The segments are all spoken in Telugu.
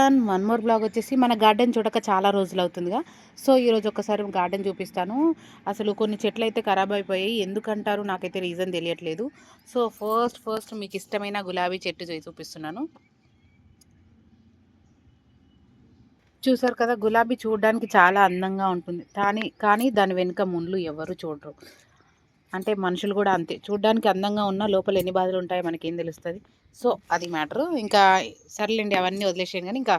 వన్ మోర్ బ్లాగ్ వచ్చేసి మన గార్డెన్ చూడక చాలా రోజులు అవుతుందిగా. సో ఈరోజు ఒకసారి గార్డెన్ చూపిస్తాను. అసలు కొన్ని చెట్లు అయితే ఖరాబ్ అయిపోయాయి, ఎందుకంటారు నాకైతే రీజన్ తెలియట్లేదు. సో ఫస్ట్ మీకు ఇష్టమైన గులాబీ చెట్టు చూపిస్తున్నాను. చూసారు కదా, గులాబీ చూడడానికి చాలా అందంగా ఉంటుంది, కానీ దాని వెనుక ముళ్ళు ఎవరు చూడరు. అంటే మనుషులు కూడా అంతే, చూడ్డానికి అందంగా ఉన్న లోపల ఎన్ని బాధలు ఉంటాయో మనకేం తెలుస్తుంది. సో అది మ్యాటరు. ఇంకా సర్లేండి, అవన్నీ వదిలేసాను. కానీ ఇంకా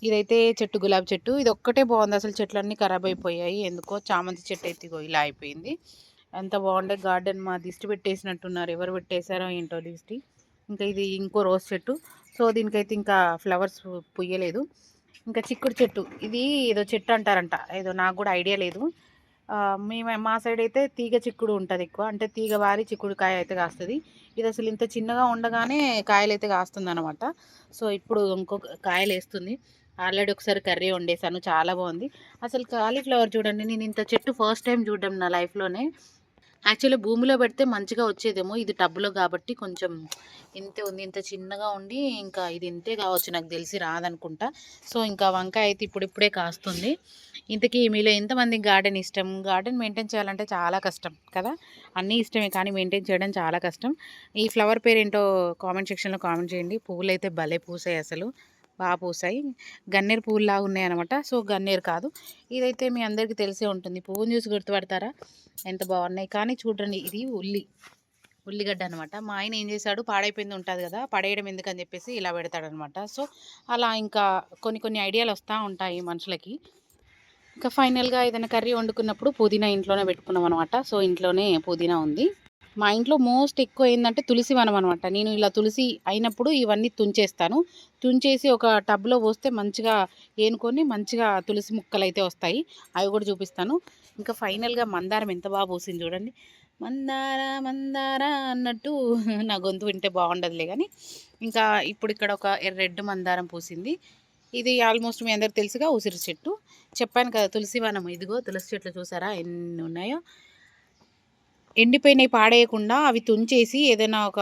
ఇదైతే చెట్టు, గులాబీ చెట్టు, ఇది ఒక్కటే బాగుంది. అసలు చెట్లన్నీ ఖరాబ్ అయిపోయాయి ఎందుకో. చామంతి చెట్టు అయితే ఇలా అయిపోయింది. ఎంత బాగుండే గార్డెన్. మా దిష్టి పెట్టేసినట్టున్నారు, ఎవరు పెట్టేశారో ఏంటో దిష్టి. ఇంకా ఇది ఇంకో రోజ్ చెట్టు. సో దీనికైతే ఇంకా ఫ్లవర్స్ పుయ్యలేదు. ఇంకా చిక్కుడు చెట్టు, ఇది ఏదో చెట్టు అంటారంట, ఏదో నాకు కూడా ఐడియా లేదు. మా సైడ్ అయితే తీగ చిక్కుడు ఉంటుంది ఎక్కువ, అంటే తీగ వారి చిక్కుడు కాయ అయితే కాస్తుంది. ఇది అసలు ఇంత చిన్నగా ఉండగానే కాయలు అయితే కాస్తుంది అనమాట. సో ఇప్పుడు ఇంకొక కాయలు వేస్తుంది. ఆల్రెడీ ఒకసారి కర్రీ వండేసాను, చాలా బాగుంది. అసలు కాలీఫ్లవర్ చూడండి, నేను ఇంత చెట్టు ఫస్ట్ టైం చూడడం నా లైఫ్లోనే. యాక్చువల్లీ భూమిలో పెడితే మంచిగా వచ్చేదేమో, ఇది టబ్లో కాబట్టి కొంచెం ఇంతే ఉంది, ఇంత చిన్నగా ఉండి. ఇంకా ఇది ఇంతే కావచ్చు, నాకు తెలిసి రాదనుకుంటా. సో ఇంకా వంకాయ అయితే ఇప్పుడిప్పుడే కాస్తుంది. ఇంతకీ మీలో ఎంతమందికి గార్డెన్ ఇష్టం? గార్డెన్ మెయింటైన్ చేయాలంటే చాలా కష్టం కదా. అన్నీ ఇష్టమే కానీ మెయింటైన్ చేయడం చాలా కష్టం. ఈ ఫ్లవర్ పేరు ఏంటో కామెంట్ సెక్షన్లో కామెంట్ చేయండి. పువ్వులు అయితే భలే పూసాయి, అసలు బాగా పూసాయి. గన్నేరు పువ్వులాగా ఉన్నాయి అనమాట. సో గన్నేరు కాదు, ఇదైతే మీ అందరికీ తెలిసే ఉంటుంది. పువ్వుని చూసి గుర్తుపడతారా? ఎంత బాగున్నాయి. కానీ చూడండి, ఇది ఉల్లిగడ్డ అనమాట. మా ఆయన ఏం చేశాడు, పాడైపోయింది ఉంటుంది కదా, పడేయడం ఎందుకని చెప్పేసి ఇలా పెడతాడనమాట. సో అలా ఇంకా కొన్ని ఐడియాలు వస్తూ ఉంటాయి మనుషులకి. ఇంకా ఫైనల్గా ఏదైనా కర్రీ వండుకున్నప్పుడు పుదీనా ఇంట్లోనే పెట్టుకున్నాం అనమాట. సో ఇంట్లోనే పుదీనా ఉంది. మా ఇంట్లో మోస్ట్ ఎక్కువ ఏంటంటే తులసి వనం అనమాట. నేను ఇలా తులసి అయినప్పుడు ఇవన్నీ తుంచేస్తాను. తుంచేసి ఒక టబ్లో పోస్తే మంచిగా ఏనుకొని మంచిగా తులసి ముక్కలు అయితే వస్తాయి. అవి కూడా చూపిస్తాను. ఇంకా ఫైనల్గా మందారం ఎంత బాగా పూసింది చూడండి. మందార మందార అన్నట్టు నా గొంతు వింటే బాగుండదులే కానీ. ఇంకా ఇప్పుడు ఇక్కడ ఒక రెడ్ మందారం పూసింది. ఇది ఆల్మోస్ట్ మీ అందరికి తెలుసుగా ఉసిరి చెట్టు. చెప్పాను కదా తులసి వనం. ఇదిగో తులసి చెట్లు చూసారా ఎన్ని ఉన్నాయో. ఎండిపోయినవి పాడేయకుండా అవి తుంచేసి ఏదైనా ఒక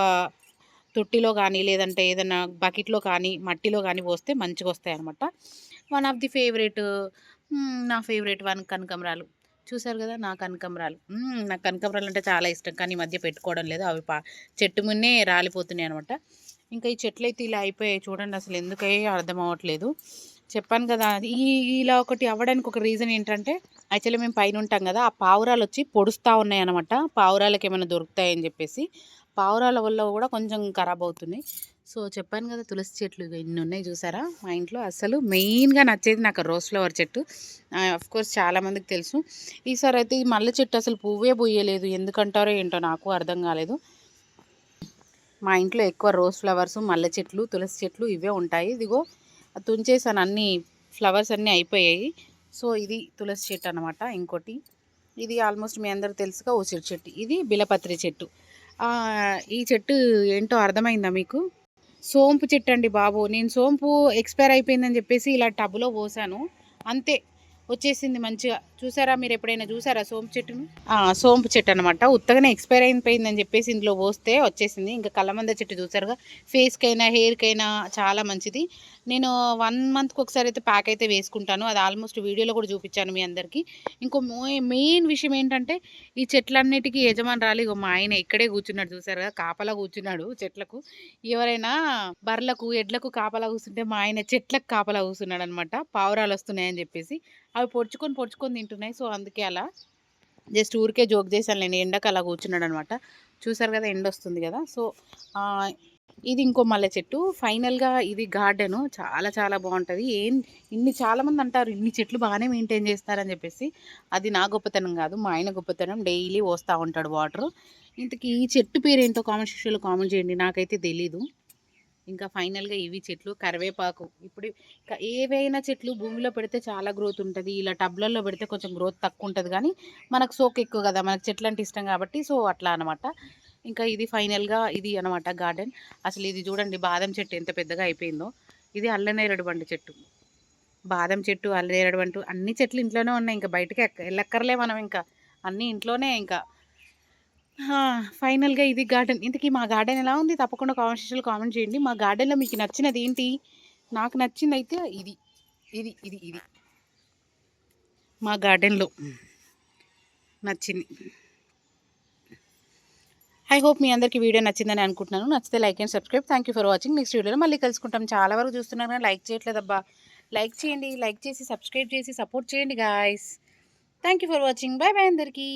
తొట్టిలో కానీ లేదంటే ఏదైనా బకెట్లో కానీ మట్టిలో కానీ పోస్తే మంచిగా వస్తాయి అనమాట. వన్ ఆఫ్ ది ఫేవరెట్, నా ఫేవరెట్ వన్ కనకంబరాలు. చూసారు కదా నా కనకంబరాలు. నాకు కనకంబరాలు అంటే చాలా ఇష్టం, కానీ ఈ మధ్య పెట్టుకోవడం లేదు. అవి చెట్టు మున్నే రాలిపోతున్నాయి అనమాట. ఇంకా ఈ చెట్లు అయితే ఇలా అయిపోయాయి చూడండి, అసలు ఎందుకయ్యో అర్థం అవ్వట్లేదు. చెప్పాను కదా, ఇలా ఒకటి అవ్వడానికి ఒక రీజన్ ఏంటంటే, యాక్చువల్లీ మేము పైన ఉంటాం కదా, ఆ పావురాలు వచ్చి పొడుస్తూ ఉన్నాయి అనమాట. పావురాలకి ఏమైనా దొరుకుతాయని చెప్పేసి పావురాల వల్ల కూడా కొంచెం ఖరాబ్ అవుతున్నాయి. సో చెప్పాను కదా, తులసి చెట్లు ఇన్ని ఉన్నాయి చూసారా మా ఇంట్లో. అసలు మెయిన్గా నచ్చేది నాకు రోజ్ ఫ్లవర్ చెట్టు. కోర్స్ చాలామందికి తెలుసు. ఈసారి అయితే ఈ మల్లె చెట్టు అసలు పువ్వే పూయలేదు, ఎందుకంటారో ఏంటో నాకు అర్థం కాలేదు. మా ఇంట్లో ఎక్కువ రోజ్ ఫ్లవర్స్, మల్లె చెట్లు, తులసి చెట్లు ఇవే ఉంటాయి. ఇదిగో తుంచేసాను, అన్ని ఫ్లవర్స్ అన్నీ అయిపోయాయి. సో ఇది తులసి చెట్టు అనమాట. ఇంకోటి ఇది ఆల్మోస్ట్ మీ అందరికి తెలుసుగా ఉసిరి చెట్టు. ఇది బిలపత్రి చెట్టు. ఈ చెట్టు ఏంటో అర్థమైందా మీకు? సోంపు చెట్టు అండి బాబు. నేను సోంపు ఎక్స్పైర్ అయిపోయిందని చెప్పేసి ఇలా టబ్లో పోసాను, అంతే వచ్చేసింది మంచిగా. చూసారా మీరు ఎప్పుడైనా చూసారా సోంపు చెట్టును? సోంపు చెట్టు అనమాట. ఉత్తగానే ఎక్స్పైర్ అయిపోయిందని చెప్పేసి ఇందులో పోస్తే వచ్చేసింది. ఇంకా కలమంద చెట్టు చూసారుగా, ఫేస్కైనా హెయిర్కైనా చాలా మంచిది. నేను 1 మంత్కి ఒకసారి అయితే ప్యాక్ అయితే వేసుకుంటాను. అది ఆల్మోస్ట్ వీడియోలో కూడా చూపించాను మీ అందరికీ. ఇంకో మెయిన్ విషయం ఏంటంటే, ఈ చెట్లన్నిటికీ యజమానురాలు ఇగో మా ఆయన ఇక్కడే కూర్చున్నాడు చూసారుగా, కాపలా కూర్చున్నాడు చెట్లకు. ఎవరైనా బర్రెలకు ఎడ్లకు కాపలా కూర్చుంటే మా ఆయన చెట్లకు కాపలా కూర్చున్నాడు అనమాట, పావురాలు వస్తున్నాయని చెప్పేసి. అవి పొడుచుకొని తింటున్నాయి. సో అందుకే అలా జస్ట్ ఊరికే జోక్ చేశాను నేను, ఎండకు అలా కూర్చున్నాడు అనమాట. చూసారు కదా, ఎండ వస్తుంది కదా. సో ఇది ఇంకో మల్లె చెట్టు. ఫైనల్గా ఇది గార్డెను చాలా చాలా బాగుంటుంది. చాలామంది అంటారు ఇన్ని చెట్లు బాగానే మెయింటైన్ చేస్తారని చెప్పేసి. అది నా గొప్పతనం కాదు, మా ఆయన గొప్పతనం. డైలీ పోస్తూ ఉంటాడు వాటర్. ఇంతకీ ఈ చెట్టు పేరు ఏంటో కామెంట్ సెక్షన్లో కామెంట్ చేయండి, నాకైతే తెలీదు. ఇంకా ఫైనల్గా ఇవి చెట్లు, కరివేపాకు. ఇప్పుడు ఏవైనా చెట్లు భూమిలో పెడితే చాలా గ్రోత్ ఉంటుంది, ఇలా టబ్లలో పెడితే కొంచెం గ్రోత్ తక్కువ ఉంటుంది. కానీ మనకు సోక్ ఎక్కువ కదా, మనకు చెట్లు అంటే ఇష్టం కాబట్టి. సో అట్లా అనమాట. ఇంకా ఇది ఫైనల్గా ఇది అనమాట గార్డెన్. అసలు ఇది చూడండి, బాదం చెట్టు ఎంత పెద్దగా అయిపోయిందో. ఇది అల్లనేరేడు బండి చెట్టు. బాదం చెట్టు, అల్లనేరేడు బంటు, అన్ని చెట్లు ఇంట్లోనే ఉన్నాయి. ఇంకా బయటకి వెళ్ళక్కర్లే మనం, ఇంకా అన్నీ ఇంట్లోనే. ఇంకా ఫైనల్గా ఇది గార్డెన్. ఇంతకీ మా గార్డెన్ ఎలా ఉంది? తప్పకుండా కామెంట్ సెక్షన్లో కామెంట్ చేయండి. మా గార్డెన్లో మీకు నచ్చినది ఏంటి? నాకు నచ్చిందయితే ఇది. ఇది ఇది ఇది మా గార్డెన్‌లో నచ్చింది. ఐ హోప్ మీ అందరికీ వీడియో నచ్చిందని అనుకుంటున్నాను. నచ్చితే like and subscribe. Thank you for watching. Next వీడియోలో మళ్ళీ కలుసుకుంటాం. చాలా వరకు చూస్తున్నారు కానీ లైక్ చేయట్లేదబ్బా! లైక్ చేయండి. లైక్ చేసి సబ్స్క్రైబ్ చేసి సపోర్ట్ చేయండి guys. Thank you for watching. By by అందరికీ.